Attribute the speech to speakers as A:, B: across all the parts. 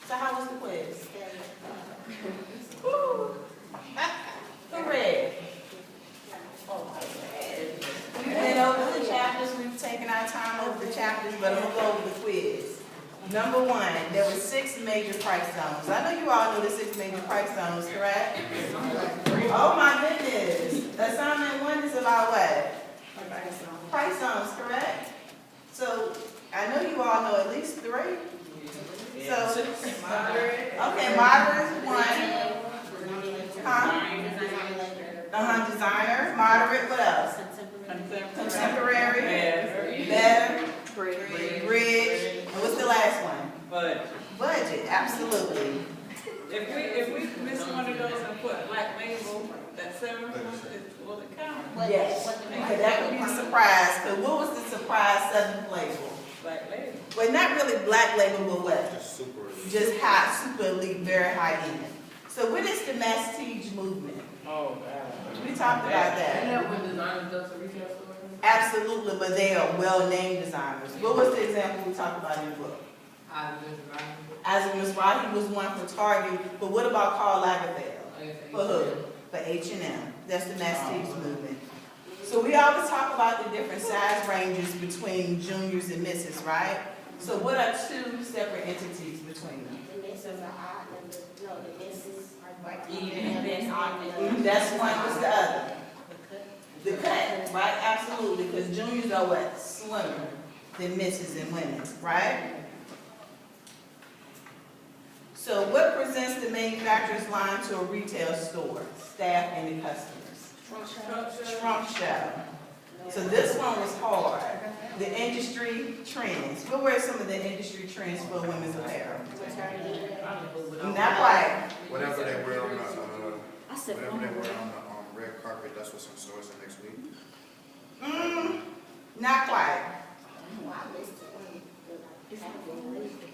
A: So how was the quiz? Woo. Correct. We went over the chapters, we've taken our time over the chapters, but I'm gonna go over the quiz. Number one, there were 6 major price zones. I know you all know the 6 major price zones, correct? Oh my goodness. Assignment 1 is about what? Price zones, correct? So I know you all know at least 3. So, okay, moderate is 1. Designer, moderate, what else? Contemporary, better, bridge, and what's the last one? Budget, absolutely.
B: If we miss one of those and put black label, that 7 will it count?
A: Yes, because that would be a surprise. Because what was the surprise 7th label?
B: Black label.
A: Well, not really black label, but what? Just high, super elite, very high end. So what is the Mastige movement?
B: Oh, God.
A: We talked about that.
C: And that when designers go to retail stores?
A: Absolutely, but they are well-named designers. What was the example we talked about in the book? Isaac Mizrahi was one for Target, but what about Karl Lagerfeld? For who? For H&M. That's the Mastige movement. So we always talk about the different size ranges between juniors and misses, right? So what are 2 separate entities between them?
D: The misses are odd numbers. No, the misses are
A: Even. That's one, what's the other? The cut, right? Absolutely, because juniors are what? Slimmer than misses and women's, right? So what presents the manufacturer's line to a retail store? Staff and the customers. Trunk show. So this one was hard. The industry trends. What were some of the industry trends for women's apparel? Not quite.
E: Whatever they wear on the red carpet, that's what's in stores next week.
A: Not quite.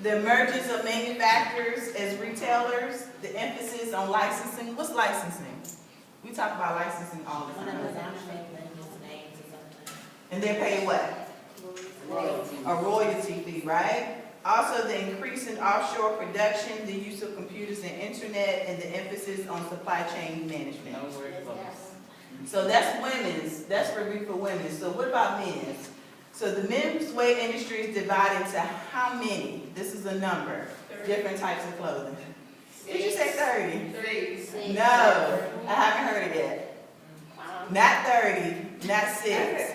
A: The emergence of manufacturers as retailers, the emphasis on licensing. What's licensing? We talk about licensing all the time. And they're paid what? A royalty fee, right? Also the increase in offshore production, the use of computers and internet, and the emphasis on supply chain management. So that's women's, that's review for women. So what about men's? So the men's wear industry is divided into how many? This is a number. 30. Different types of clothing. Did you say 30? No, I haven't heard it yet. Not 30, not 6,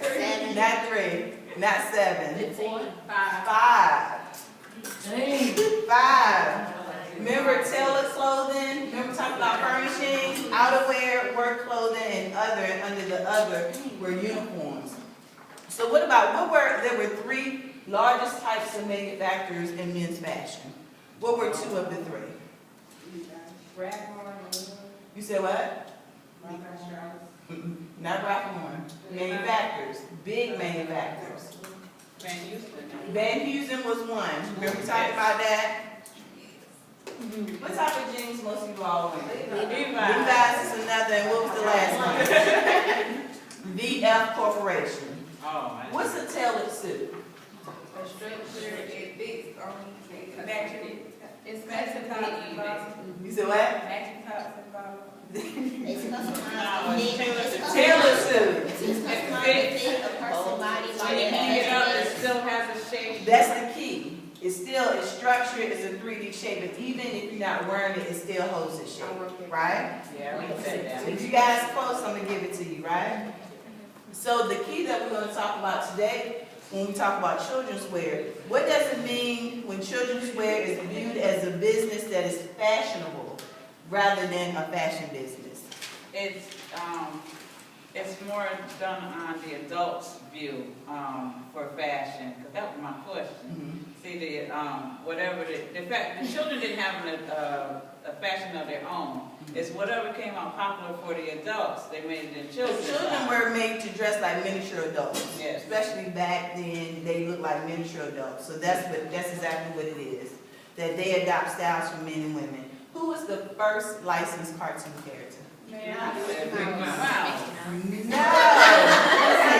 A: not 3, not 7. 5. 5. Remember tailored clothing? Remember talking about furnishings, outerwear, work clothing, and other, and under the other were uniforms. So what about, there were 3 largest types of manufacturers in men's fashion. What were 2 of the 3? You said what? Not Ralph Lauren. Manufacturers, big manufacturers. Van Heusen was one. Remember we talked about that? What type of jeans most of you all wear? Levi's is another, and what was the last one? VF Corporation. What's a tailored suit?
C: A straight shirt, it fits on matching. It's matching tops and bottoms.
A: You said what?
C: Matching tops and bottoms.
D: It's customized.
A: Tailored suit.
D: It's customized to fit a person's body.
B: When you hang it up, it still has a shape.
A: That's the key. It's structured, it's a 3D shape, but even if you're not wearing it, it still holds its shape, right?
B: Yeah, we said that.
A: So if you guys close, I'm gonna give it to you, right? So the key that we're gonna talk about today, when we talk about children's wear, what does it mean when children's wear is viewed as a business that is fashionable rather than a fashion business?
B: It's more done on the adult's view for fashion, because that was my question. See, the children didn't have a fashion of their own. It's whatever came out popular for the adults, they made it in children.
A: Children were made to dress like miniature adults.
B: Yes.
A: Especially back then, they looked like miniature adults. So that's exactly what it is. That they adopt styles from men and women. Who was the first licensed cartoon character?
B: Wow.
A: No.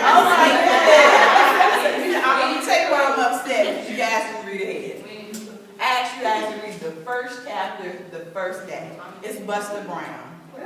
A: Oh my goodness. I'm going to tell you why I'm upset. You guys can read ahead. I asked you guys to read the the first chapter, the first day. It's Buster Brown. You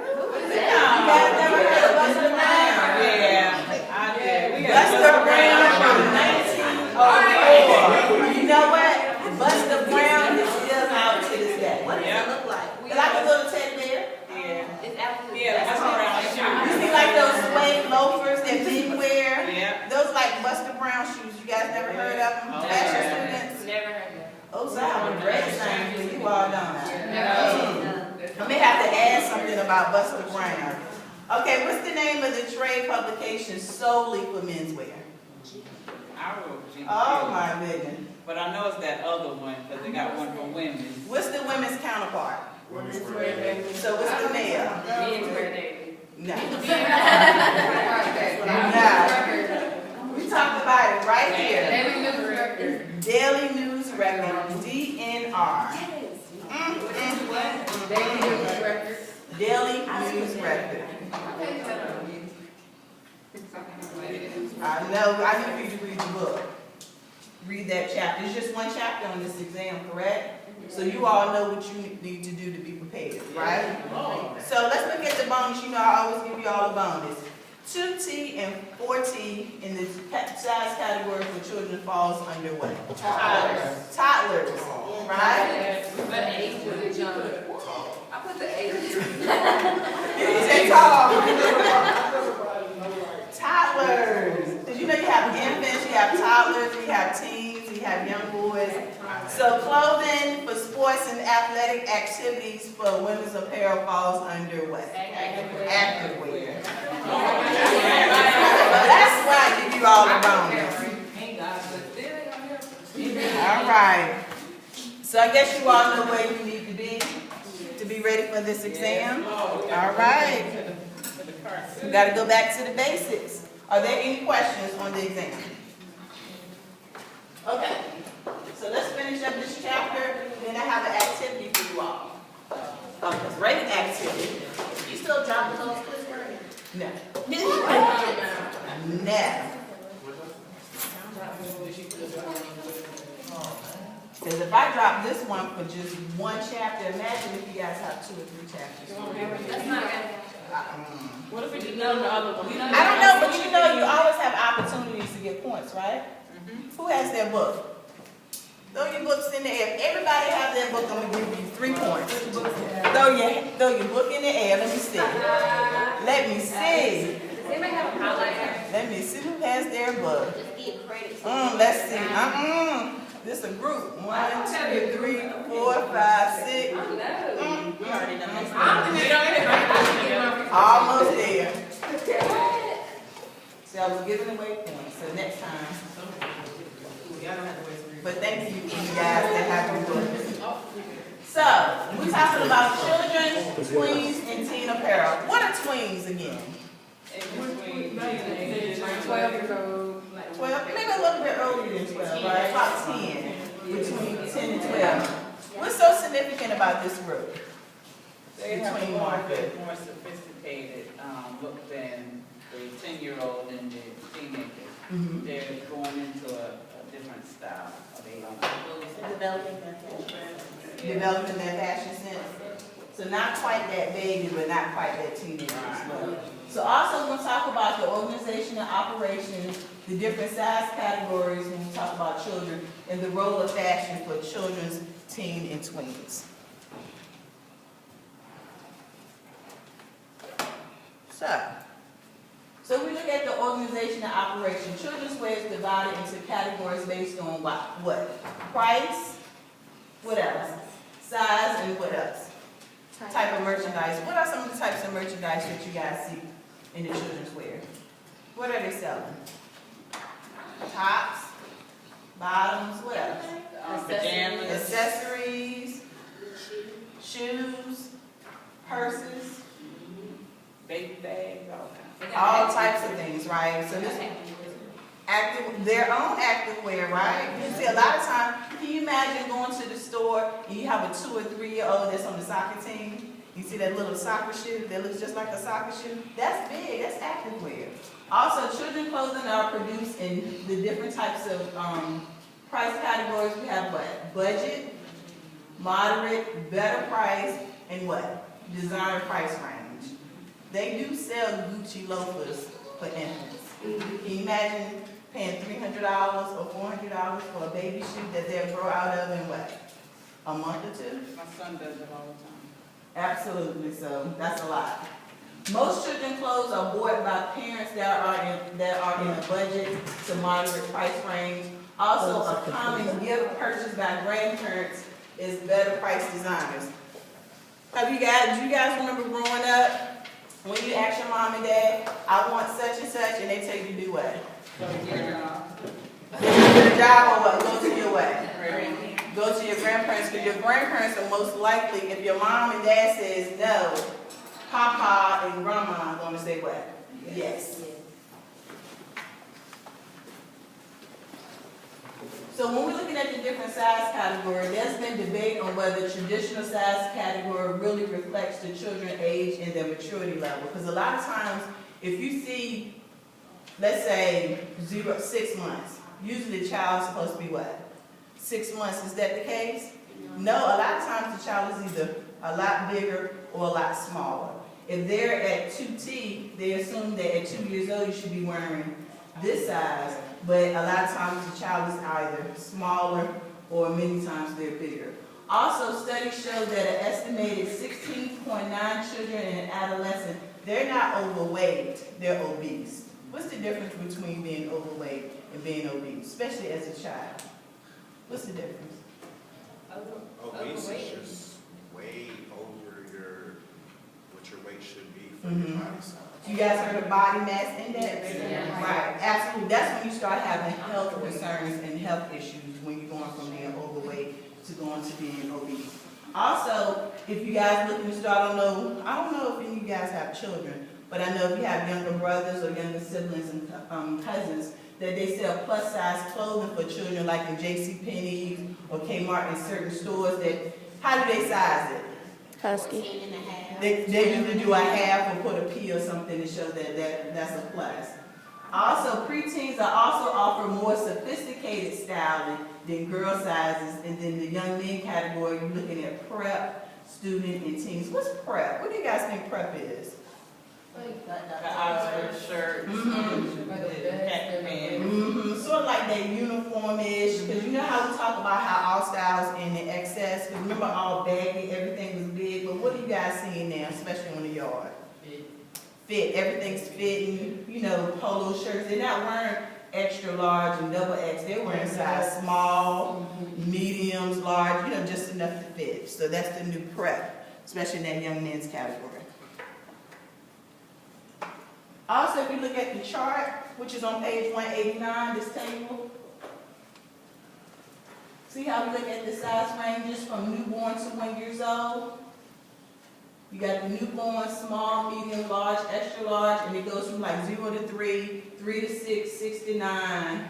B: Yeah.
A: guys never heard of Buster Brown?
B: Yeah, I did. We got
A: Buster Brown from 1904. You know what? Buster Brown is still out to this day.
D: What does
B: Yeah.
D: it look like?
A: It's like a little teddy bear.
B: Yeah.
D: It's absolutely.
B: Yeah, that's around
A: You
B: the
A: see like those suede loafers that men wear?
B: Yeah.
A: Those like Buster Brown shoes. You guys never heard of them?
B: Oh,
A: Fashion
B: yeah.
A: students?
D: Never heard of it.
A: Oh, so I have a great sign for you all, don't I?
C: No.
A: I may have to add something about Buster Brown. Okay, what's the name of the trade publication solely for menswear?
B: I wrote Jimmy
A: Oh
B: Hill.
A: my goodness.
B: But I know it's that other one, because they got one for women.
A: What's the women's counterpart?
E: Women's wear day.
A: So what's the male?
D: Men's wear day.
A: No.
C: Right.
A: We talked about it right here.
C: Daily News Record.
A: Daily News Record, DNR.
C: Daily News Record.
A: Daily News Record. I know, I need you to read the book. Read that chapter. It's just one chapter on this exam, correct? So you all know what you need to do to be prepared, right? So let's look at the bonus. You know I always give you all a bonus. 2T and 4T in the size category for children falls under what?
B: Toddlers.
A: Toddlers, right?
C: But age was it young? I put the age.
A: You say tall. Toddlers. Because you know you have infants, you have toddlers, you have teens, you have young boys. So clothing for sports and athletic activities for women's apparel falls under what? Activewear. That's why I give you all the bonus.
C: Thank God, but still ain't gonna help.
A: All right. So I guess you all know where you need to be ready for this exam. All right. We got to go back to the basics. Are there any questions on the exam? Okay. So let's finish up this chapter. Then I have an activity for you all. A great activity.
D: You still dropping those quiz words?
A: No. No. Because if I drop this one for just one chapter, imagine if you guys have 2 or 3 chapters.
D: That's not.
B: What if we didn't know the other one?
A: I don't know, but you know you always have opportunities to get points, right? Who has their book? Throw your books in the air. If everybody has their book, I'm going to give you 3 points. Throw your book in the air. Let me see. Let me see.
C: Does anybody have a highlighter?
A: Let me see who has their book.
D: Just give credit.
A: Let's see. This is a group. 1, 2, 3, 4, 5, 6.
C: No.
D: We already done this.
A: Almost there. See, I was giving away points, so next time. But thank you to you guys that have your books. So, we're talking about children, tweens, and teen apparel. What are tweens again?
C: 12-year-old.
A: 12, maybe a little bit earlier than 12, right? About 10, between 10 and 12. What's so significant about this group?
B: They have
A: Between
B: a more
A: market.
B: sophisticated look than the 10-year-old and the teenagers.
A: Mm-hmm.
B: They're going into a different style.
D: Developing their fashion.
A: Developing their fashion sense. So not quite that baby, but not quite that teenager as well. So also we're going to talk about the organization and operations, the different size categories when we talk about children, and the role of fashion for children's, teen, and tweens. So we look at the organization and operation. Children's wear is divided into categories based on what? Price, what else? Size, and what else? Type of merchandise. What are some of the types of merchandise that you guys see in the children's wear? What are they selling? Tops, bottoms, what else?
B: Pajamas.
A: Accessories, shoes, purses,
B: Baby bags, all kinds.
A: all types of things, right? So this their own active wear, right? You see a lot of times, can you imagine going to the store and you have a 2 or 3-year-old that's on the soccer team? You see that little soccer shoe that looks just like a soccer shoe? That's big, that's active wear. Also, children's clothing are produced in the different types of price categories. We have what? Budget, moderate, better price, and what? Designer price range. They do sell Gucci loafers for infants. Can you imagine paying $300 or $400 for a baby shoe that they'll grow out of in what? A month or two?
B: My son does it all the time.
A: Absolutely, so that's a lot. Most children's clothes are bought by parents that are in a budget to moderate price range. Also, a common gift purchased by grandparents is better price designers. Do you guys remember growing up when you ask your mom and dad, I want such and such, and they tell you to do what?
B: So get it off.
A: Get a job or what? Go to your what? Go to your grandparents, because your grandparents are most likely, if your mom and dad says no, Papa and Grandma are going to say what? Yes. So when we're looking at the different size categories, there's been debate on whether traditional size category really reflects the children's age and their maturity level. Because a lot of times, if you see, let's say 6 months, usually the child's supposed to be what? 6 months, is that the case? No, a lot of times the child is either a lot bigger or a lot smaller. If they're at 2T, they assume that at 2 years old you should be wearing this size, but a lot of times the child is either smaller or many times they're bigger. Also, studies show that an estimated 16.9 children and adolescents, they're not overweight, they're obese. What's the difference between being overweight and being obese, especially as a child? What's the difference?
E: Obese is just way over what your weight should be for your body size.
A: You guys heard of body mass index?
C: Yeah.
A: Right, absolutely. That's when you start having health concerns and health issues, when you're going from being overweight to going to being obese. Also, if you guys looking to start, I don't know if any of you guys have children, but I know if you have younger brothers or younger siblings and cousins, that they sell plus size clothing for children, like in JCPenney or Kmart and certain stores. How do they size it?
D: Husky.
C: 14 and a half.
A: They usually do a half or put a P or something to show that's a plus. Also, preteens are also offer more sophisticated styling than girl sizes, and then the young men category, you're looking at prep, student, and teens. What's prep? What do you guys think prep is?
B: The Oxford shirt, the khaki pants.
A: Sort of like that uniform-ish, because you know how we talk about how all styles in the excess, because remember all baggy, everything was big, but what are you guys seeing now, especially on the yard? Fit, everything's fitting, polo shirts. They're not wearing extra large and double X, they're wearing size small, mediums, large, just enough to fit. So that's the new prep, especially in that young men's category. Also, if you look at the chart, which is on page 189, this table, see how we look at the size ranges from newborn to 1 year old? You got the newborn, small, medium, large, extra large, and it goes from like 0 to 3, 3 to 6, 6 to 9,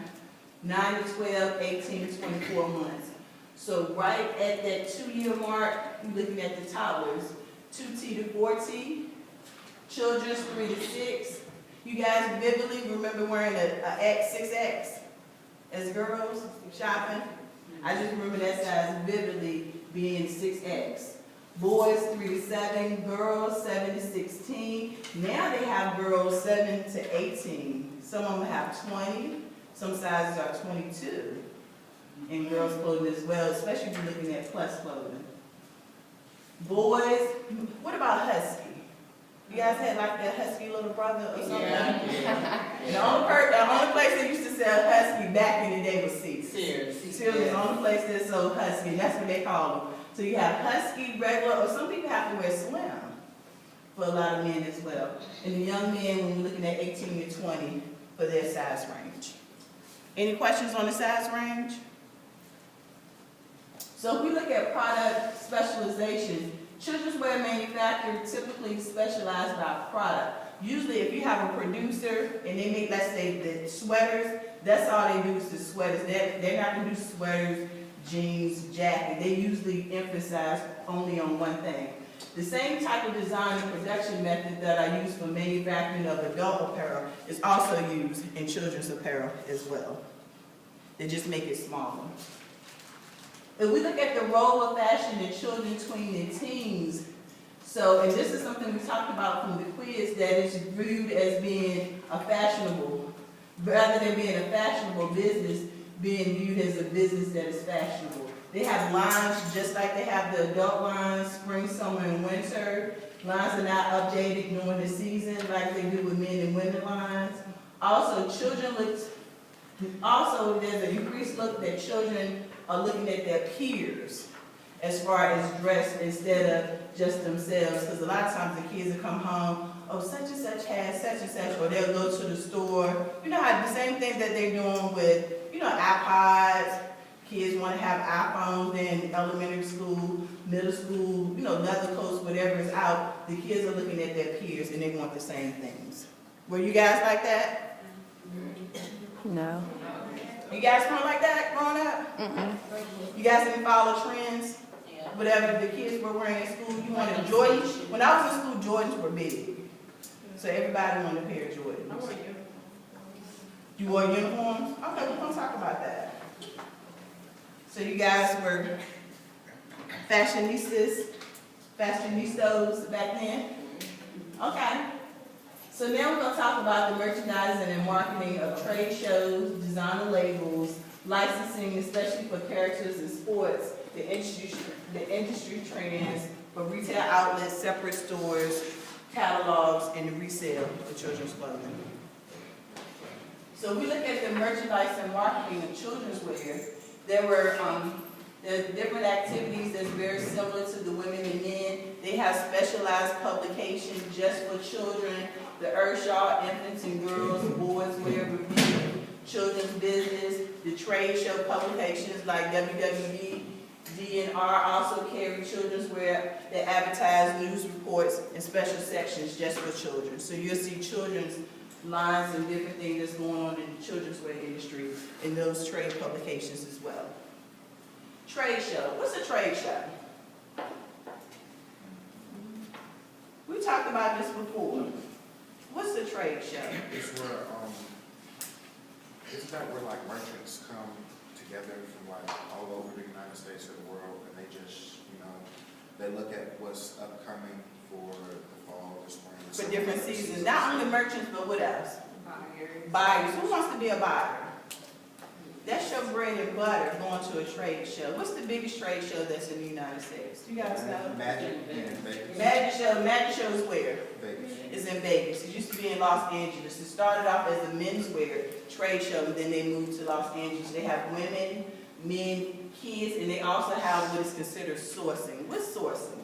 A: 9 to 12, 18 to 24 months. So right at that 2 year mark, you're looking at the toddlers, 2T to 4T, children's 3 to 6. You guys vividly remember wearing a X, 6X as girls shopping? I just remember that size vividly being 6X. Boys 3 to 7, girls 7 to 16. Now they have girls 7 to 18. Some of them have 20. Some sizes are 22. And girls clothing as well, especially if you're looking at plus clothing. Boys, what about husky? You guys had like that husky little brother or something?
B: Yeah.
A: The only place that used to sell husky back in the day was Sears.
B: Sears.
A: Sears is the only place that sold husky, and that's what they call them. So you have husky, regular, or some people have to wear slim for a lot of men as well. And the young men, when we're looking at 18 to 20 for their size range. Any questions on the size range? So if we look at product specialization, children's wear manufacturers typically specialize by product. Usually if you have a producer and they make, let's say, the sweaters, that's all they do is the sweaters. They're not going to do sweaters, jeans, jacket. They usually emphasize only on one thing. The same type of design and production method that I use for manufacturing of adult apparel is also used in children's apparel as well. They just make it smaller. If we look at the role of fashion in children, tween, and teens, so, and this is something we talked about from the quiz, that is viewed as being a fashionable, rather than being a fashionable business, being viewed as a business that is fashionable. They have lines just like they have the adult lines, spring, summer, and winter. Lines are not updated during the season like they do with men and women lines. Also, there's an increased look that children are looking at their peers as far as dress instead of just themselves. Because a lot of times the kids will come home, oh, such and such has such and such, or they'll go to the store. You know how the same thing that they're doing with, iPods. Kids want to have iPhones in elementary school, middle school, leather coats, whatever is out. The kids are looking at their peers and they want the same things. Were you guys like that?
F: No.
A: You guys weren't like that growing up? You guys didn't follow trends? Whatever the kids were wearing in school, you wanted Jordans? When I was in school, Jordans were big. So everybody wanted a pair of Jordans. You wore uniforms? Okay, we're going to talk about that. So you guys were fashionistas back then? Okay. So now we're going to talk about the merchandising and marketing of trade shows, designer labels, licensing, especially for characters in sports, the industry trends for retail outlets, separate stores, catalogs, and the resale of children's clothing. So we look at the merchandise and marketing of children's wear. There's different activities that's very similar to the women and men. They have specialized publications just for children. The Earthshaw, Infants and Girls, Boys Wear Review, Children's Business, the trade show publications like WWD, DNR also carry children's wear that advertise news reports and special sections just for children. So you'll see children's lines and different things that's going on in the children's wear industry in those trade publications as well. Trade show. What's a trade show? We talked about this before. What's the trade show?
E: It's where, isn't that where like merchants come together from like all over the United States or the world, and they just, they look at what's upcoming for the fall, the spring. The
A: For
E: summer,
A: different seasons. Not only merchants, but what else?
C: Buyers.
A: Buyers. Who wants to be a buyer? That's your bread and butter going to a trade show. What's the biggest trade show that's in the United States? You guys know?
E: Magic in Vegas.
A: Magic show is where?
E: Vegas.
A: It's in Vegas. It used to be in Los Angeles. It started off as a menswear trade show, and then they moved to Los Angeles. They have women, men, kids, and they also have what is considered sourcing. What's sourcing?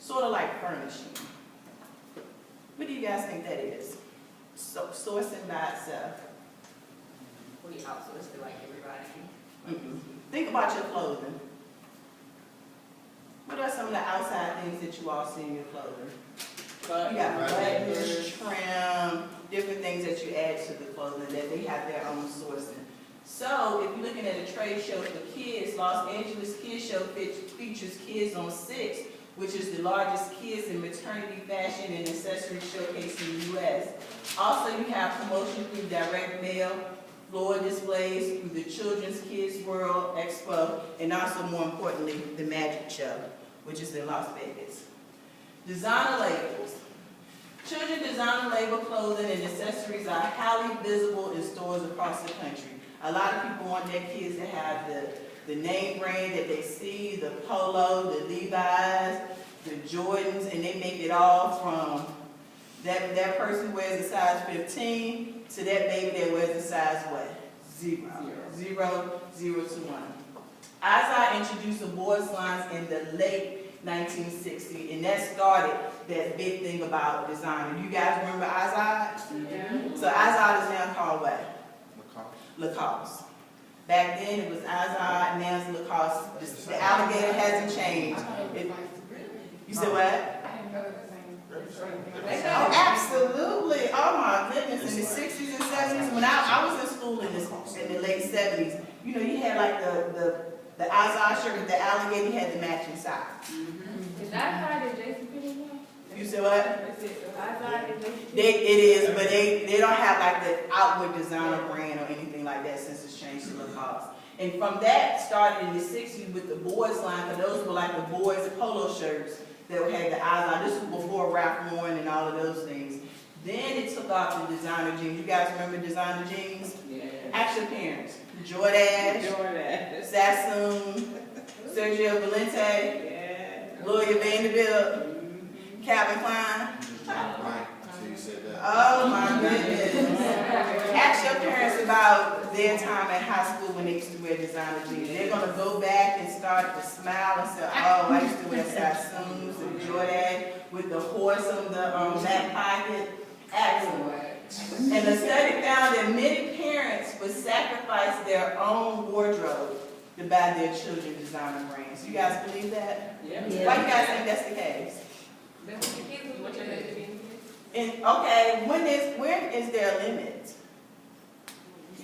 A: Sort of like furnishing. What do you guys think that is? So, sourcing by itself.
C: We outsource to like everybody.
A: Think about your clothing. What are some of the outside things that you all see in your clothing? You got buttons, trim, different things that you add to the clothing that they have their own sourcing. So if you're looking at a trade show for kids, Los Angeles Kids Show features Kids on 6, which is the largest kids and maternity fashion and accessory showcase in the U.S. Also, you have promotion through direct mail, floor displays through the Children's Kids World Expo, and also, more importantly, the Magic Show, which is in Las Vegas. Designer labels. Children designer label clothing and accessories are highly visible in stores across the country. A lot of people want their kids to have the name brand that they see, the Polo, the Levi's, the Jordans, and they make it all from that person wears a size 15 to that baby that wears a size what? 0 to 1. Izod introduced the boys lines in the late 1960s, and that started that big thing about designer. You guys remember Izod?
C: Yeah.
A: So Izod is now called what?
E: Lacoste.
A: Lacoste. Back then it was Izod, now it's Lacoste. The alligator hasn't changed. You said what? Oh, absolutely. Oh my goodness. In the 60s and 70s, when I was in school in the late 70s, you had like the Izod shirt with the alligator, you had the matching size.
C: Is that how the JCPenney one?
A: You said what?
C: It
A: It is, but they don't have like the outward designer brand or anything like that since it's changed to Lacoste. And from that, started in the 60s with the boys line, because those were like the boys polo shirts that had the eyes on. This was before Ralph Lauren and all of those things. Then it took off the designer jeans. You guys remember designer jeans?
B: Yeah.
A: Ask your parents. Jordache, Sassoon, Sergio Valente,
B: Yeah.
A: Gloria Vanderbilt, Calvin Klein.
E: Right, so you said that.
A: Oh my goodness. Ask your parents about their time at high school when they used to wear designer jeans. They're gonna go back and start to smile and say, oh, I used to wear Sassoons and Jordan with the horse on the back pocket. Excellent. And the study found that many parents would sacrifice their own wardrobe to buy their children designer brands. You guys believe that?
B: Yeah.
A: Why you guys think that's the case?
C: That's what the kids want you to do.
A: And okay, when is there a limit?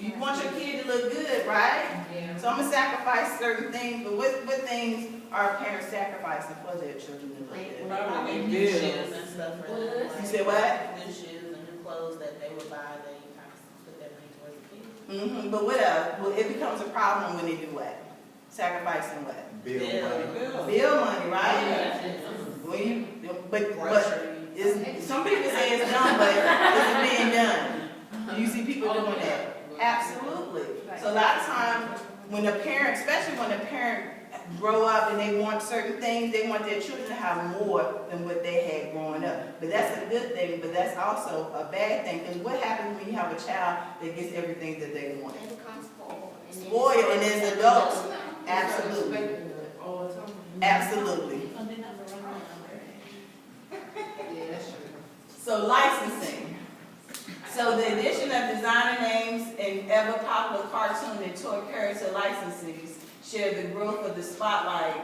A: You want your kid to look good, right?
C: Yeah.
A: So I'm gonna sacrifice certain things, but what things are parents sacrificing for their children to look good?
B: Probably
G: New
B: bills.
G: shoes and stuff for them.
A: You said what?
G: New shoes and new clothes that they would buy, they kind of put that money towards the kids.
A: But what else? Well, it becomes a problem when they do what? Sacrificing what?
E: Bill
G: Yeah.
E: money.
B: Bills.
A: Bill money, right?
G: Yeah.
A: When you, but
G: Groceries.
A: some people say it's done, but is it being done? You see people doing that? Absolutely. So a lot of times, when a parent, especially when a parent grow up and they want certain things, they want their children to have more than what they had growing up. But that's a good thing, but that's also a bad thing, because what happens when you have a child that gets everything that they want?
D: They become spoiled.
A: Spoiled, and as adults, absolutely,
C: All the time.
A: absolutely.
C: Yeah, that's true.
A: So licensing. So the addition of designer names and ever popular cartoon and toy character licensees share the growth of the spotlight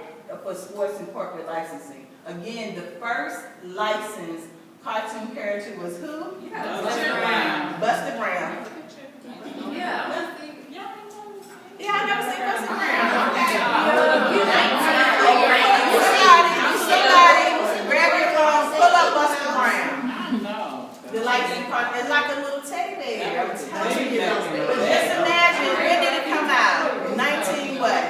A: for sports and corporate licensing. Again, the first licensed cartoon character was who?
B: Buster Brown.
A: Buster Brown.
C: Yeah.
A: Yeah, I never seen Buster Brown.
B: Yeah.
A: Somebody, grab your phone, pull up Buster Brown.
B: No.
A: The licensed cartoon, it's like a little teddy bear. I'm telling you.
B: Yeah.
A: But just imagine, when did it come out? 19 what?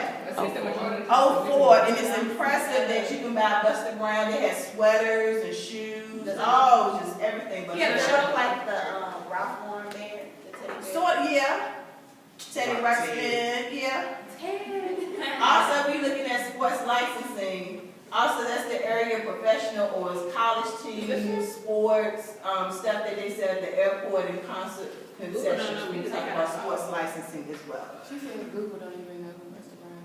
A: 04, and it's impressive that you can buy Buster Brown. They had sweaters and shoes, oh, just everything. But
G: Yeah, sort of like the Ralph Lauren bear, the teddy bear.
A: sort, yeah. Teddy Ruxpin, yeah. Also, we looking at sports licensing. Also, that's the area of professional or college teams, sports, stuff that they sell at the airport and concert concessions. We talk about sports licensing as well.
C: She said Google don't even know who Mr. Brown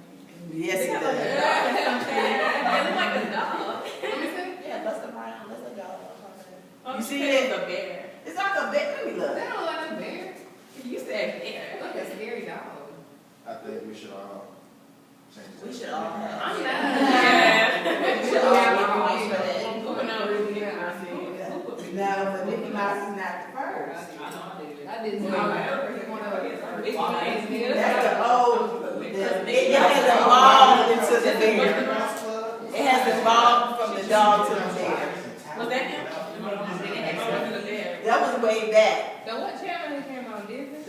C: is.
A: Yes, it does.
C: It looks like a dog.
G: Yeah, Buster Brown, that's a dog.
A: You see it?
C: a bear.
A: It's like a bit. Let me look.
C: That don't look like a bear. You said bear. Look, a scary dog.
E: I think we should all change that.
G: We should all have.
C: I'm not.
G: We should all have points for that.
A: No, but Mickey Mouse is not the first.
C: I didn't know.
A: That's the old. It has evolved into the bear. It has evolved from the dog to the bear.
C: Was that him?
A: That was way back.
C: So what channel he came on, Disney?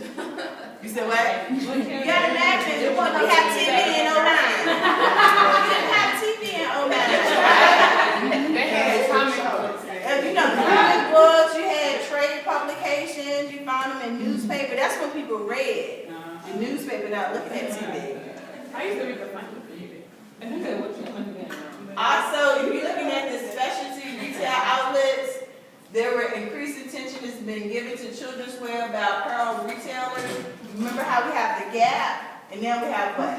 A: You said what? You
C: What channel?
A: gotta imagine, we had TV in 09. We didn't have TV in 09.
C: They had comic books.
A: And you know, comic books, you had trade publications, you found them in newspaper. That's when people read. The newspaper, not looking at TV.
C: I used to read the funny baby. What channel you got?
A: Also, if you're looking at the specialty retail outlets, there were increased attention that's been given to children's wear by apparel retailers. Remember how we have the Gap, and now we have what?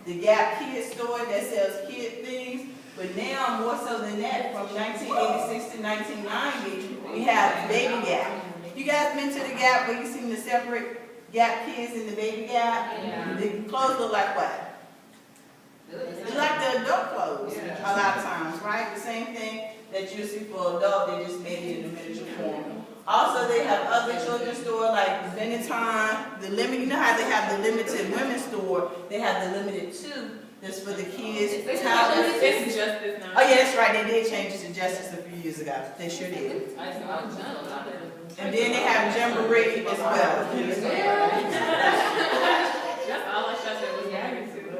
A: The Gap Kid store that sells kid things. But now, more so than that, from 1986 to 1990, we have Baby Gap. You guys been to the Gap where you seen the separate Gap Kids and the Baby Gap?
C: Yeah.
A: The clothes look like what? It's like the adult clothes, a lot of times, right? The same thing that you see for adult, they just made it in a miniature form. Also, they have other children's store like Benetton, the limit. You know how they have the limited women's store? They have the limited 2 that's for the kids.
C: It's Justice now.
A: Oh yeah, that's right. They did change it to Justice a few years ago. They sure did. And then they have Jamboree as well.
C: That's all I shot said was
D: Yeah,
C: me too.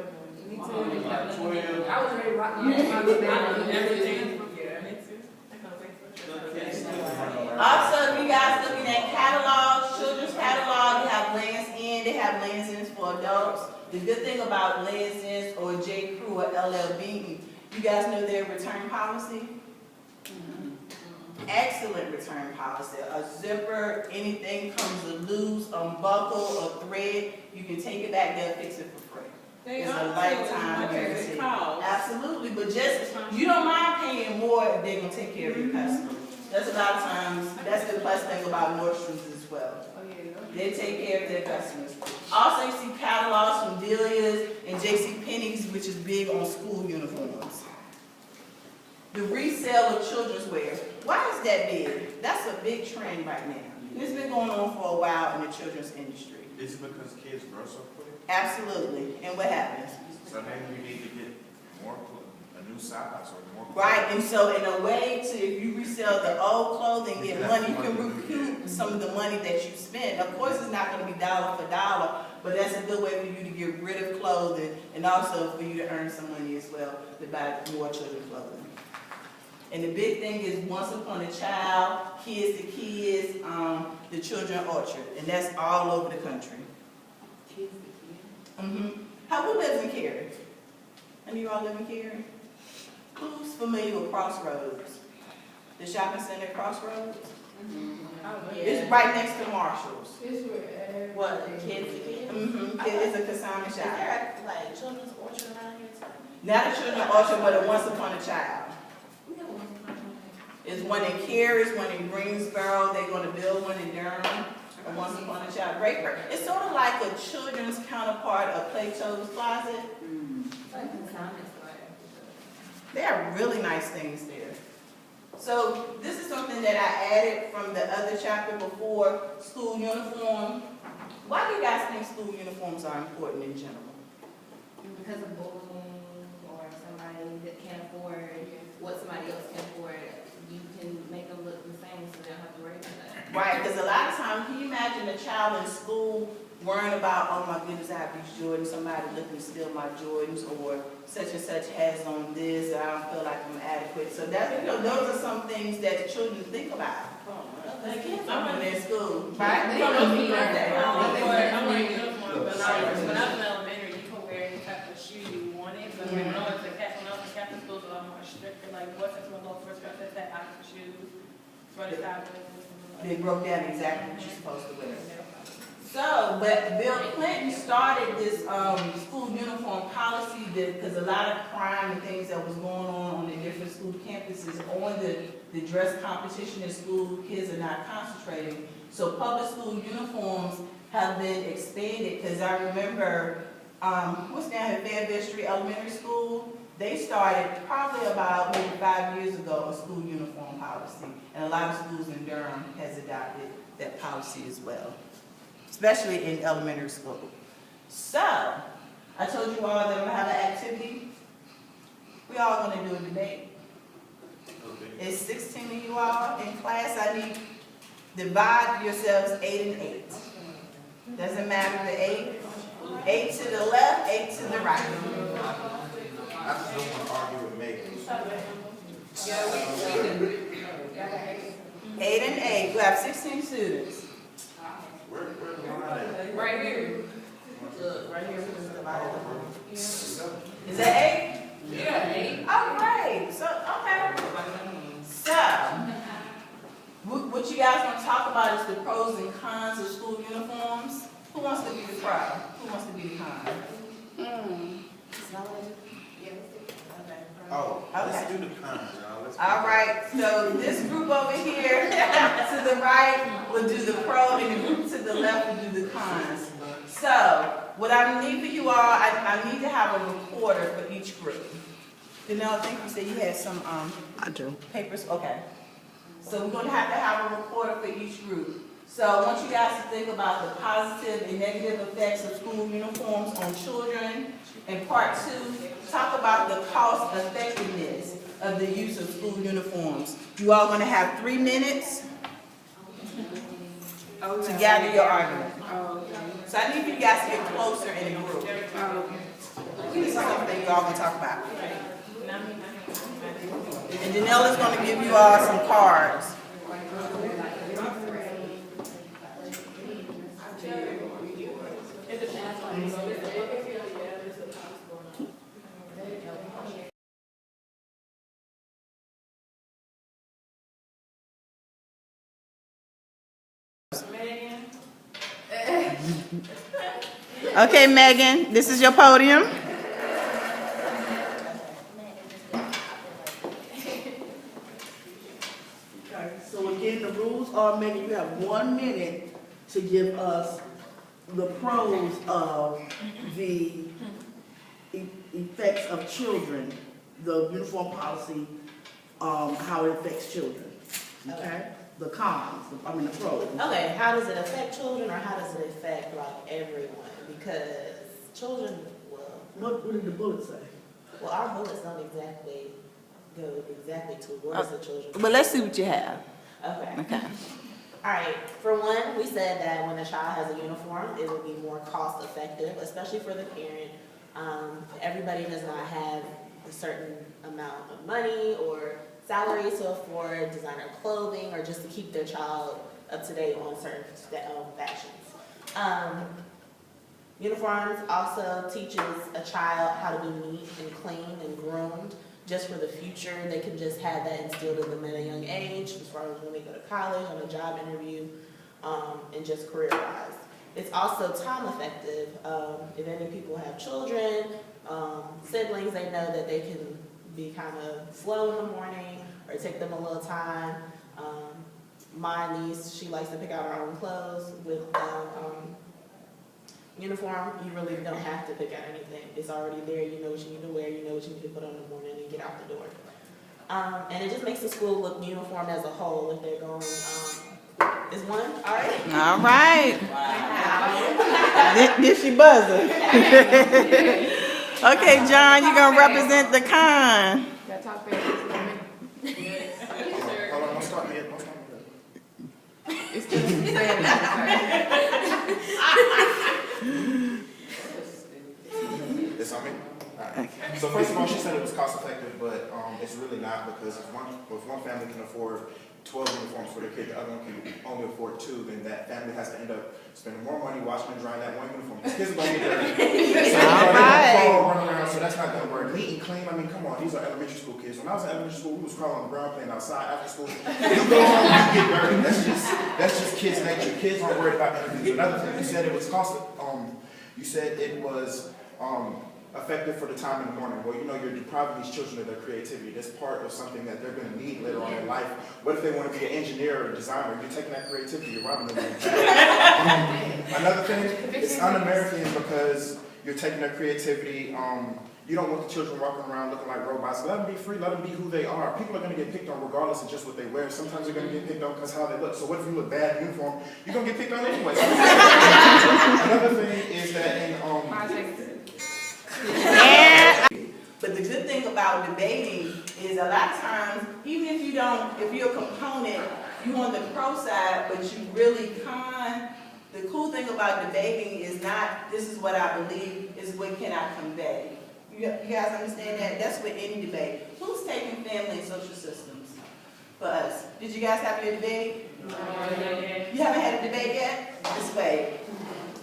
D: Me
C: My
D: too.
C: mom was like 12.
D: I was ready to rock
C: I
D: my
C: do everything.
B: Yeah, me too.
A: Also, if you guys looking at catalogs, children's catalog, you have Land's End, they have Land's Ends for adults. The good thing about Land's Ends or J. Crew or LL Bean, you guys know their return policy? Excellent return policy. A zipper, anything comes loose, unbuckle, or thread, you can take it back, they'll fix it for free.
B: They
A: It's a
B: are
A: lifetime guarantee. Absolutely, but just, you don't mind paying more if they're gonna take care of your customers. That's a lot of times, that's the plus thing about Nordstrom's as well. They take care of their customers. Also, you see catalogs from Delia's and JCPenney's, which is big on school uniforms. The resale of children's wear. Why is that big? That's a big trend right now. It's been going on for a while in the children's industry.
E: Is it because kids grow so quick?
A: Absolutely. And what happens?
E: So maybe we need to get more, a new size or more.
A: Right, and so in a way to, if you resell the old clothing, get money, you can recoup some of the money that you spent. Of course, it's not gonna be dollar for dollar, but that's a good way for you to get rid of clothing and also for you to earn some money as well to buy more children's clothing. And the big thing is Once Upon a Child, Kids to Kids, the Children Orchard, and that's all over the country. Who lives in Cary? Any of you all live in Cary? Who's familiar with Crossroads? The shopping center Crossroads? It's right next to Marshall's.
G: What, kids to kids?
A: It's a consignment
G: Is
A: shop.
G: there like children's orchard around here too?
A: Not a Children Orchard, but a Once Upon a Child. There's one in Cary, there's one in Greensboro, they're gonna build one in Durham, a Once Upon a Child. Great, it's sort of like a children's counterpart of Plato's Closet. They have really nice things there. So this is something that I added from the other chapter before, school uniform. Why do you guys think school uniforms are important in general?
D: Because of bullying or somebody that can't afford what somebody else can afford, you can make them look the same so they don't have to worry about that.
A: Right, because a lot of times, can you imagine a child in school worrying about, oh my goodness, I have these Jordans, somebody looking to steal my Jordans, or such and such has on this, I don't feel like I'm adequate. So that, you know, those are some things that the children think about when they're in school. Right?
C: When I was in elementary, you could wear any type of shoe you wanted, but when I was in Catholic school, so I'm more strict, like what's it going to go first, first, that Oxford shoes, for the side.
A: They broke down exactly what you're supposed to wear. So, but Bill Clinton started this school uniform policy because a lot of crime and things that was going on the different school campuses on the dress competition in school, kids are not concentrating. So public school uniforms have been expanded because I remember, what's down at Fayetteville Street Elementary School? They started probably about maybe 5 years ago a school uniform policy. And a lot of schools in Durham has adopted that policy as well, especially in elementary school. So, I told you all that I'm gonna have an activity. We all gonna do a debate. It's 16 of you all in class. I need, divide yourselves 8 and 8. Doesn't matter the 8. 8 to the left, 8 to the right.
E: I just don't want to argue with Megan.
A: 8 and 8. We have 16 students.
E: Where the line at?
C: Right here.
A: Right here, we just divided them. Is that 8?
C: Yeah, 8.
A: All right. So, okay. So, what you guys want to talk about is the pros and cons of school uniforms. Who wants to be the pro? Who wants to be the con?
E: Oh, let's
A: Okay.
E: do the cons, y'all. Let's
A: All right, so this group over here to the right will do the pro, and the group to the left will do the cons. So, what I need for you all, I need to have a reporter for each group. Danelle, I think you said you had some
F: I do.
A: papers, okay. So we're gonna have a reporter for each group. So I want you guys to think about the positive and negative effects of school uniforms on children. And part 2, talk about the cost effectiveness of the use of school uniforms. You all gonna have 3 minutes to gather your argument. So I need you guys to get closer in the group. This is something you all can talk about. And Janelle is going to give you all some cards. Okay, Megan, this is your podium.
H: Okay, so again, the rules are, Megan, you have 1 minute to give us the pros of the effects of children, the uniform policy, how it affects children, okay? The cons, the pros.
G: Okay, how does it affect children, or how does it affect like everyone? Because children, well,
H: What did the bullet say?
G: well, our bullets don't exactly go exactly towards the children.
A: But let's see what you have.
G: Okay.
A: Okay.
G: All right, for one, we said that when a child has a uniform, it would be more cost effective, especially for the parent. Everybody does not have a certain amount of money or salary to afford designer clothing or just to keep their child up to date on certain fashions. Uniforms also teaches a child how to be neat and clean and groomed just for the future. They can just have that instilled in them at a young age as far as when they go to college, on a job interview, and just career-wise. It's also time effective. If any people have children, siblings, they know that they can be kind of slow in the morning or take them a little time. My niece, she likes to pick out her own clothes with uniform. You really don't have to pick out anything. It's already there. You know what you need to wear. You know what you need to put on in the morning and get out the door. And it just makes the school look uniform as a whole if they're going, is one? All right.
A: All right.
G: Wow.
A: This she buzzer. Okay, John, you're going to represent the con.
D: Gotta talk fast.
E: Hold on, don't start me. Don't start me.
D: It's still
E: It's on me? Alright. So first of all, she said it was cost effective, but it's really not, because if one family can afford 12 uniforms for their kid, the other one can only afford 2, then that family has to end up spending more money washing and drying that one uniform. The kids are going to get dirty. So they're going to run around, so that's not going to work. Neat and clean, I mean, come on, these are elementary school kids. When I was in elementary school, we was crawling on the ground playing outside after school. You go home, you get dirty. That's just kids' nature. Kids aren't worried about interviews. Another thing, you said it was you said it was effective for the time in the morning. Well, you know, you're depriving these children of their creativity. That's part of something that they're going to need later on in life. What if they want to be an engineer or a designer? You're taking that creativity, you're robbing them. Another thing, it's un-American because you're taking their creativity. You don't want the children walking around looking like robots. Let them be free, let them be who they are. People are going to get picked on regardless of just what they wear. Sometimes they're going to get picked on because how they look. So what if you look bad in uniform? You're going to get picked on anyway. Another thing is that in
A: But the good thing about debating is a lot of times, even if you're a component, you on the pro side, but you really con, the cool thing about debating is not, this is what I believe, is what can I convey. You guys understand that? That's with any debate. Who's taking family and social systems for us? Did you guys have your debate? No. You haven't had a debate yet? This way.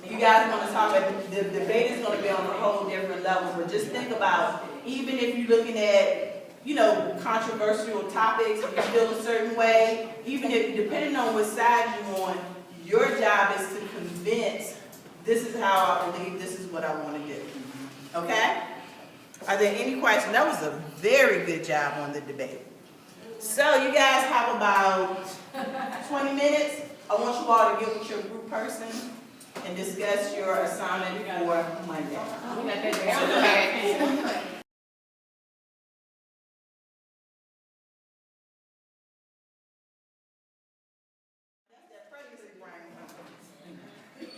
A: You guys want to talk about, the debate is going to be on a whole different level, but just think about, even if you're looking at, you know, controversial topics, if you feel a certain way, even if, depending on what side you're on, your job is to convince, this is how I believe, this is what I want to do. Okay? Are there any questions? That was a very good job on the debate. So you guys have about 20 minutes. I want you all to get with your group person and discuss your assignment for Monday.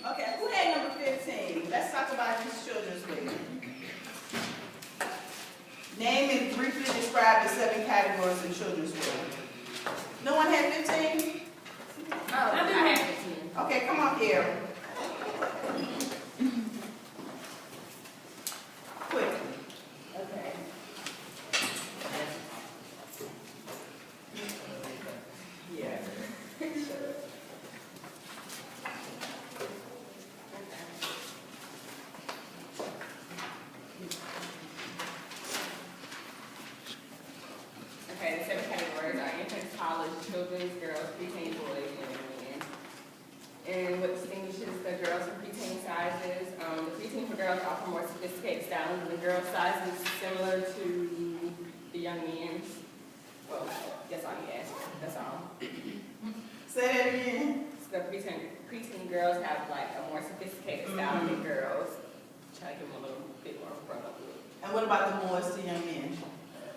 A: Okay, who had number 15? Let's talk about this children's week. Name and briefly describe the 7 categories in children's week. No one had 15?
D: I had 15.
A: Okay, come on here.
D: children's, girls, preteen boys, and men. And what distinguishes the girls and preteen sizes, the preteen for girls offer more sophisticated styling than the girl sizes, similar to the young men's. Well, that's all you asked, that's all.
A: Say that again.
D: So the preteen girls have like a more sophisticated style than girls. Try to give them a little bit more front up look.
A: And what about the boys to young men?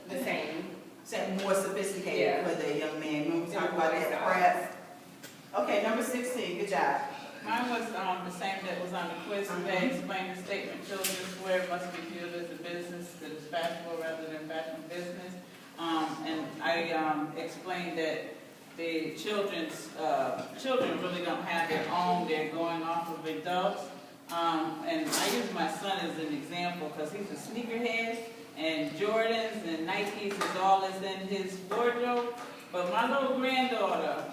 D: The same.
A: Say more sophisticated
D: Yeah.
A: for the young man. When we talk about that prep. Okay, number 16, good job.
B: Mine was the same that was on the quiz today, explain the statement, children's wear must be viewed as a business that is fashionable rather than fashion business. And I explained that the children really don't have their own, they're going off of adults. And I use my son as an example because he's a sneakerhead, and Jordans and Nikes is all that's in his wardrobe. But my little granddaughter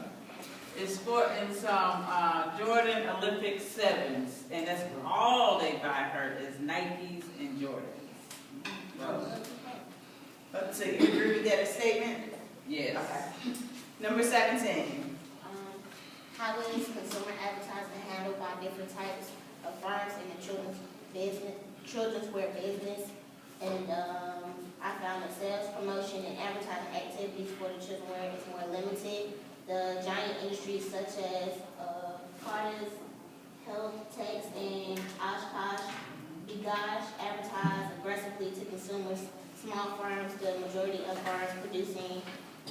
B: is sporting some Jordan Olympic 7s, and that's all they buy her is Nikes and Jordans.
A: So you agree with that statement?
B: Yes.
A: Okay. Number 17.
I: How is consumer advertising handled by different types of firms in the children's wear business? And I found that sales, promotion, and advertising activities for the children's wear is more limited. The giant industries such as Carter's, Health Techs, and Oshkosh, Begosh advertise aggressively to consumers. Small firms, the majority of firms producing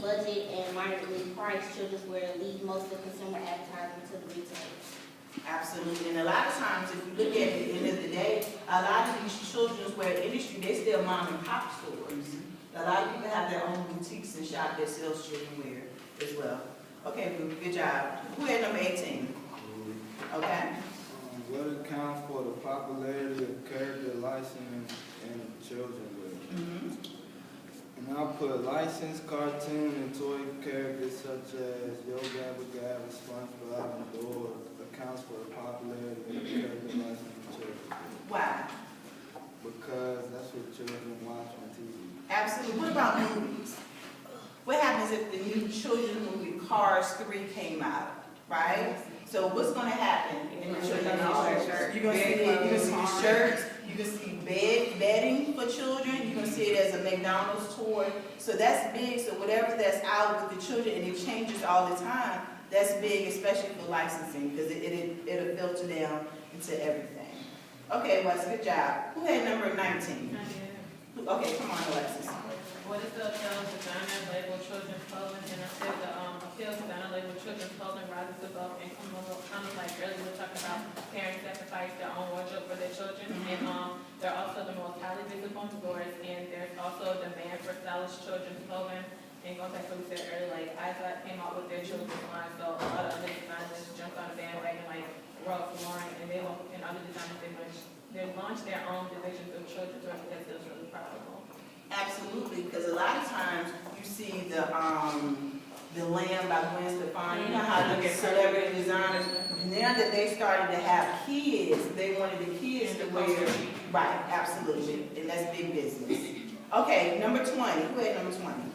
I: budget and moderately priced children's wear lead most of consumer advertising to the retailers.
A: Absolutely. And a lot of times, if you look at it, at the end of the day, a lot of these children's wear industry, they still mom and pop stores. A lot of people have their own boutiques and shop that sells children's wear as well. Okay, Ruby, good job. Who had number 18? Okay.
J: What accounts for the popularity of character licensing in children's wear? And I'll put licensed cartoon and toy characters such as Yo Gabba Gabba, SpongeBob, and Dora accounts for the popularity of character licensing in children.
A: Why?
J: Because that's what children watch on TV.
A: Absolutely. What about movies? What happens if the new children's movie Cars 3 came out, right? So what's going to happen in the children's industry? You're going to see the shirts, you can see bedding for children, you're going to see it as a McDonald's toy. So that's big. So whatever that's out with the children, and it changes all the time, that's big, especially for licensing, because it'll filter down into everything. Okay, Wes, good job. Who had number 19? Okay, come on, Alexis.
C: What is the appeal of designer label children's clothing? And I said the appeal of designer label children's clothing rises above income level. Kind of like earlier we talked about parents sacrifice their own wardrobe for their children, and they're also the most highly visible in stores. And there's also a demand for stylish children's clothing. And going back to what we said earlier, like Isaac came out with their children's line, so a lot of other designers jumped on the bandwagon, like Ralph Lauren, and other designers they launched their own divisions of children's wear because it was really profitable.
A: Absolutely, because a lot of times you see the Lamb by Gwen Stefani. You know how the celebrity designers, now that they started to have kids, they wanted the kids to wear. Right, absolutely, and that's big business. Okay, number 20. Who had number 20?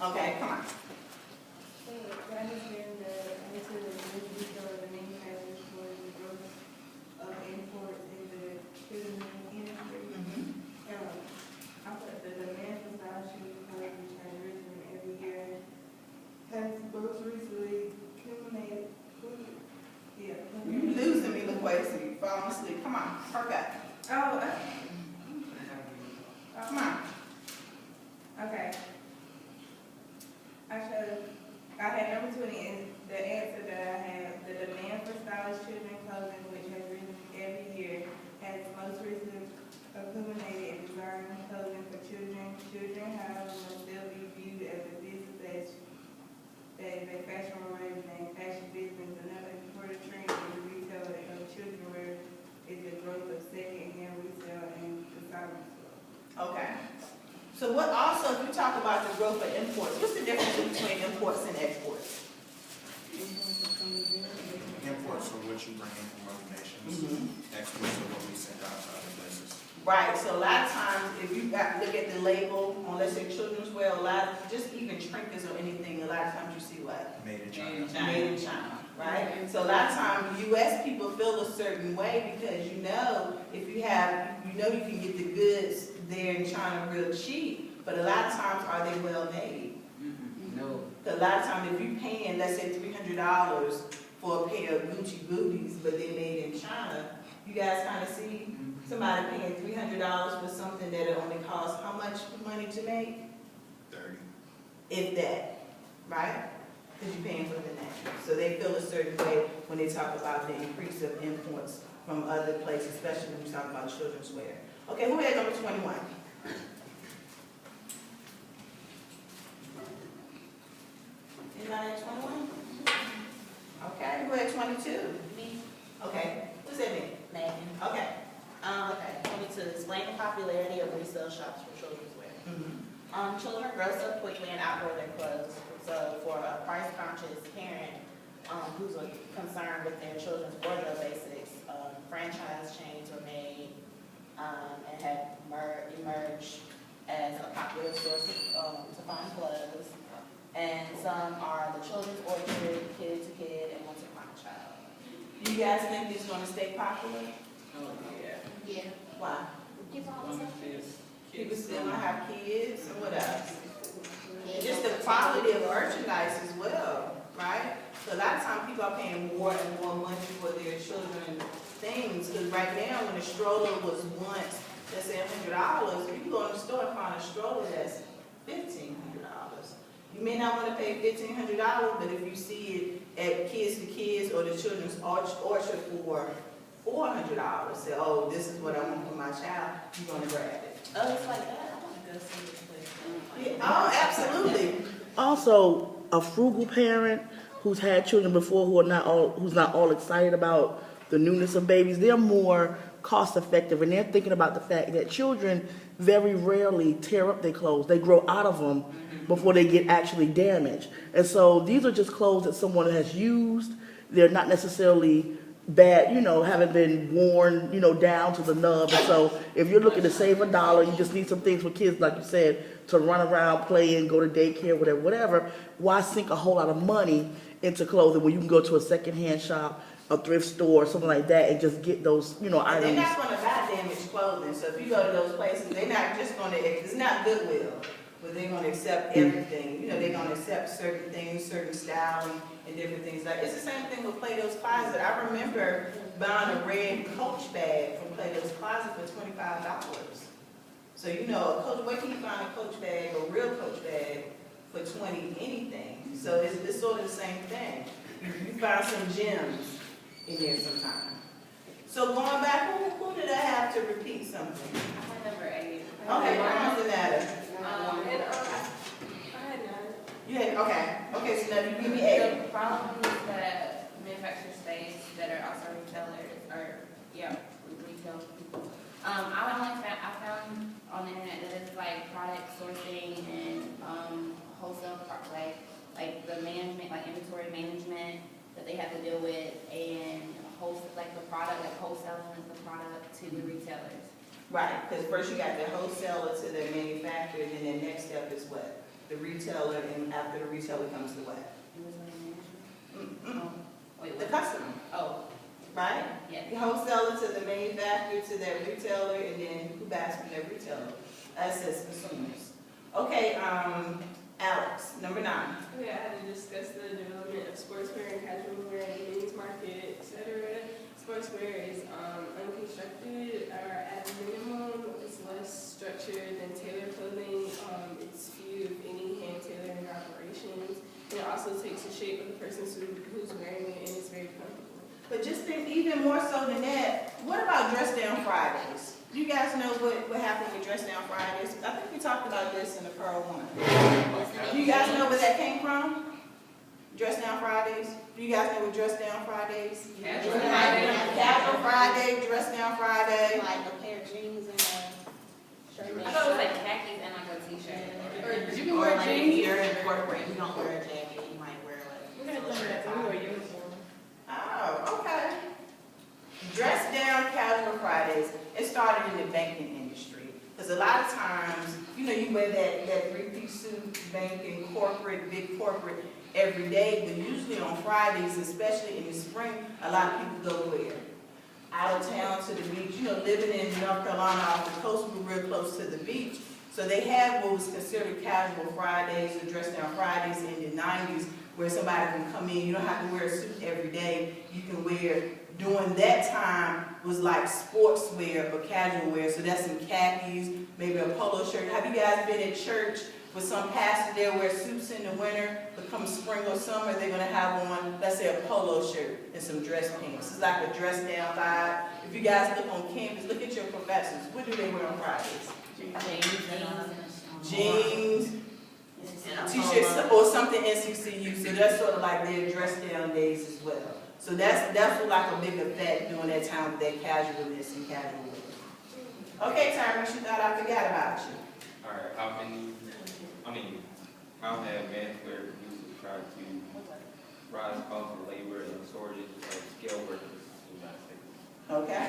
A: Okay, come on.
K: What has been the attitude of the retailer and manufacturers for the growth of imports in the children's industry? I put the demand for style shoes, which has risen every year, has most recently culminated.
A: You're losing me, LaQuacy. Falling asleep. Come on, perk up. Come on.
K: Okay. I had number 20, and the answer that I have, the demand for stylish children's clothing, which has risen every year, has most recently accumulated in designing clothing for children. Children, however, will still be viewed as a business as a fashion rather than fashion business. Another important trend in the retail of children wear is the growth of second-hand resale and consignment stores.
A: Okay. So what also, if you talk about the growth of imports, what's the difference between imports and exports?
E: Imports are what you bring in from other nations. Exports are what we send out to other places.
A: Right, so a lot of times, if you look at the label on, let's say, children's wear, a lot of, just even trinkets or anything, a lot of times you see what?
E: Made in
B: Made
E: China.
B: in China.
A: Made in China, right? So a lot of times, US people feel a certain way because if you have, you can get the goods there in China real cheap, but a lot of times, are they well made?
B: No.
A: A lot of times, if you're paying, let's say $300 for a pair of Gucci booties, but they're made in China, you guys kind of see somebody paying $300 for something that it only costs how much money to make?
E: 30.
A: If that, right? Because you're paying for the national. So they feel a certain way when they talk about the increase of imports from other places, especially when you talk about children's wear. Okay, who had number 21? Anybody at 21? Okay, who had 22?
G: Me,
A: Okay, who's that me?
G: Megan.
A: Okay.
G: Okay, 22, explain the popularity of resale shops for children's wear. Children grow so quickly and outgrow their clothes. So for a price-conscious parent who's concerned with their children's wardrobe basics, franchise chains were made and have emerged as a popular source to find clothes. And some are the Children's Orchard, Kid to Kid, and Once Upon a Child.
A: Do you guys think it's going to stay popular?
B: Oh, yeah.
I: Yeah.
A: Why? People still don't have kids, and what else? And just the quality of merchandise as well, right? So a lot of times people are paying more and more money for their children things, because right now when a stroller was once, let's say $100, you can go in the store and find a stroller that's $1,500. You may not want to pay $1,500, but if you see it at Kids to Kids or the Children's Orchard for $400, say, oh, this is what I want for my child, you're going to grab it.
G: Oh, it's like that? I want to go see this place.
A: Yeah, oh, absolutely.
H: Also, a frugal parent who's had children before who's not all excited about the newness of babies, they're more cost effective, and they're thinking about the fact that children very rarely tear up their clothes. They grow out of them before they get actually damaged. And so these are just clothes that someone has used. They're not necessarily bad, haven't been worn, down to the nub. And so if you're looking to save $1, you just need some things for kids, like you said, to run around, play, and go to daycare, whatever. Why sink a whole lot of money into clothing when you can go to a secondhand shop, a thrift store, something like that, and just get those, items?
A: They're not going to buy damaged clothing. So if you go to those places, they're not just going to, it's not Goodwill, but they're going to accept everything. They're going to accept certain things, certain styling, and different things. Like, it's the same thing with Plato's Closet. I remember buying a red Coach bag from Plato's Closet for $25. So, a Coach, where can you find a Coach bag, a real Coach bag, for $20 anything? So it's sort of the same thing. You find some gems in there sometime. So going back, who did I have to repeat something?
D: Number 8.
A: Okay, what doesn't matter?
D: I had 9.
A: You had, okay, so now you give me 8.
D: The problems that manufacturer states that are also retailers retail people. I found on the internet that it's like product sourcing and wholesale, like the management, like inventory management that they have to deal with, and wholesaling the product to the retailers.
A: Right, because first you got the wholesaler to the manufacturer, and then the next step is what? The retailer, and after the retailer comes the what?
D: Inventory management. Wait,
A: The
D: what?
A: customer,
D: Oh,
A: right?
D: yeah.
A: The wholesaler to the manufacturer to that retailer, and then who buys from that retailer? Us as consumers. Okay, Alex, number 9.
K: Okay, I had to discuss the development of sportswear and casual wear in the men's market, etc. Sportswear is unconstructed or at a minimum. It's less structured than tailored clothing. It's few, if any, hand tailoring operations. And it also takes the shape of the person who's wearing it, and it's very comfortable.
A: But just think even more so than that, what about Dress Down Fridays? Do you guys know what happened with Dress Down Fridays? I think we talked about this in the Pearl 1. Do you guys know where that came from? Dress Down Fridays? Do you guys know what Dress Down Fridays?
D: Casual
A: Casual Friday, Dress Down Friday.
I: Like a pair of jeans and a shirt.
D: I thought it was like khakis and like a t-shirt.
K: Or you can
G: Or
K: wear
G: like if
K: jeans.
G: you're in corporate, you don't wear a jacket, you might wear
K: We're gonna
G: like
K: do that. We wear uniform.
A: Oh, okay. Dress Down Casual Fridays. It started in the banking industry. Because a lot of times, you wear that 3-piece suit, banking, corporate, big corporate every day, but usually on Fridays, especially in the spring, a lot of people go where? Out of town to the beach. You know, living in North Carolina off the coast, we're real close to the beach. So they had what was considered casual Fridays or dress down Fridays in the 90s, where somebody can come in. You don't have to wear a suit every day. You can wear, during that time, was like sportswear or casual wear. So that's some khakis, maybe a polo shirt. Have you guys been at church with some pastor there wear suits in the winter, but come spring or summer, they're gonna have on, let's say, a polo shirt and some dress pants. It's like a dress down vibe. If you guys look on campus, look at your professors. What do they wear on Fridays? Jeans, t-shirts, or something NCCU. So that's sort of like their dress down days as well. So that's like a big effect during that time with that casualness and casual wear. Okay, Tyrese, you thought I forgot about you.
L: All right, how have menswear producers tried to rise costs of labor and shortage of skilled workers in the United States?
A: Okay.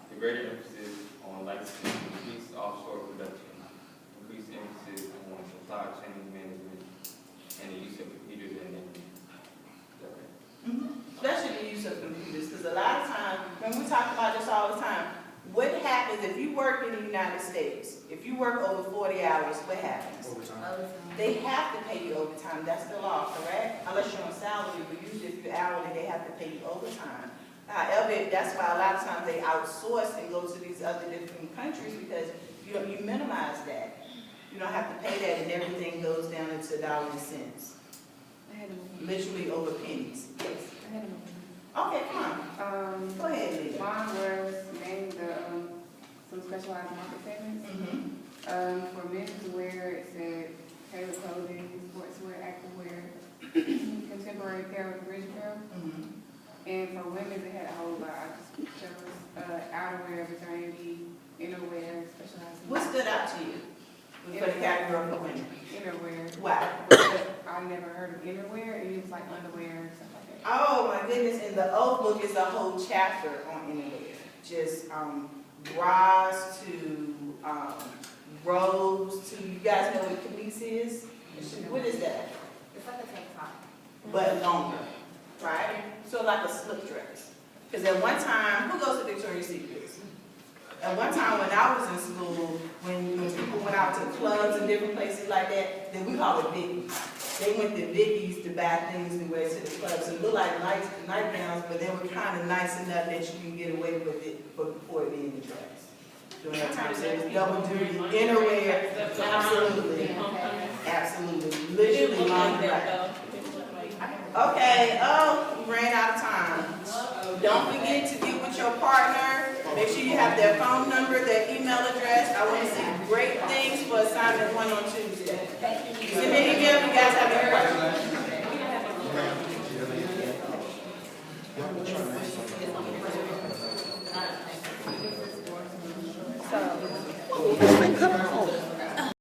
L: The greater emphasis on licensing, increased offshore production, increased emphasis on supply chain management, and the use of computers and internet.
A: Especially the use of computers, because a lot of times, when we talk about this all the time, what happens if you work in the United States, if you work over 40 hours, what happens?
E: Overtime.
A: They have to pay you overtime, that's the law, correct? Unless you're on salary, but usually if you're hourly, they have to pay you overtime. However, that's why a lot of times they outsource and go to these other different countries, because you minimize that. You don't have to pay that, and everything goes down into dollars and cents. Literally over pennies. Yes. Okay, come on. Go ahead, Lisa.
D: Mine was named some specialized market segments. For men's wear, it said tailored clothing, sportswear, activewear, contemporary apparel, and bridge apparel. And for women, they had a whole lot. I just chose outerwear, maternity, innerwear, specialized.
A: What stood out to you for the category for women?
D: Innerwear.
A: Wow.
D: I never heard of innerwear, and it was like underwear and stuff like that.
A: Oh my goodness, in the old book is a whole chapter on innerwear. Just bras to robes to, you guys know what camise is? What is that?
I: It's like a tank top.
A: But longer, right? So like a slip dress. Because at one time, who goes to Victoria's Secrets? At one time when I was in school, when people went out to clubs and different places like that, then we call it Vicky's. They went to Vicky's to buy things to wear to the club. So it looked like nightgowns, but they were kind of nice enough that you can get away with it before it being the dress. During that time, so it was double duty, innerwear, absolutely. Absolutely, literally long right. Okay, we ran out of time. Don't forget to get with your partner. Make sure you have their phone number, their email address. I want to see great things for assignment 1 on Tuesday. Send me an email if you guys have any questions.